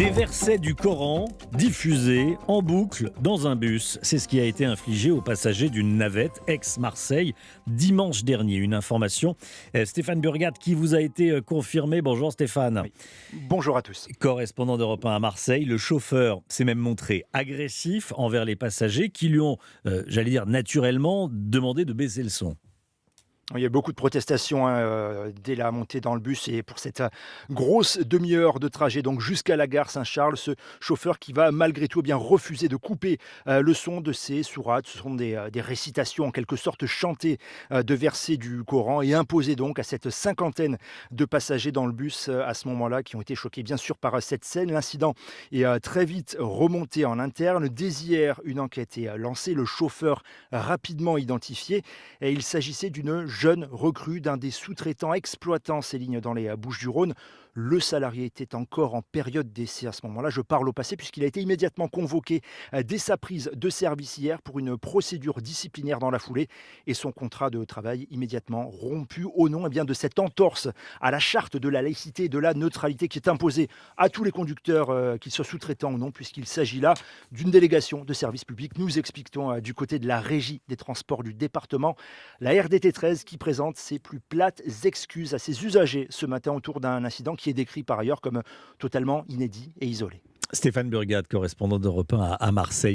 Des versets du Coran diffusés en boucle dans un bus. C'est ce qui a été infligé aux passagers d'une navette ex-Marseille dimanche dernier. Une information, Stéphane Burgat, qui vous a été confirmée. Bonjour Stéphane. Oui. Bonjour à tous. Correspondant d'Europe 1 à Marseille, le chauffeur s'est même montré agressif envers les passagers qui lui ont, j'allais dire naturellement, demandé de baisser le son. Il y a beaucoup de protestations dès la montée dans le bus et pour cette grosse demi-heure de trajet donc jusqu'à la gare Saint-Charles, ce chauffeur qui va malgré tout bien refuser de couper le son de ces sourates. Ce sont des récitations en quelque sorte chantées de versets du Coran et imposées donc à cette cinquantaine de passagers dans le bus à ce moment-là qui ont été choqués bien sûr par cette scène. L'incident est très vite remonté en interne. Dès hier, une enquête est lancée. Le chauffeur rapidement identifié et il s'agissait d'une jeune recrue d'un des sous-traitants exploitant ces lignes dans les Bouches-du-Rhône. Le salarié était encore en période d'essai à ce moment-là. Je parle au passé puisqu'il a été immédiatement convoqué dès sa prise de service hier pour une procédure disciplinaire dans la foulée et son contrat de travail immédiatement rompu au nom de cette entorse à la charte de la laïcité et de la neutralité qui est imposée à tous les conducteurs, qu'ils soient sous-traitants ou non, puisqu'il s'agit là d'une délégation de service public. Nous expliquons du côté de la régie des transports du département, la RDT 13 qui présente ses plus plates excuses à ses usagers ce matin autour d'un incident qui est décrit par ailleurs comme totalement inédit et isolé. Stéphane Burgat, correspondant d'Europe 1 à Marseille.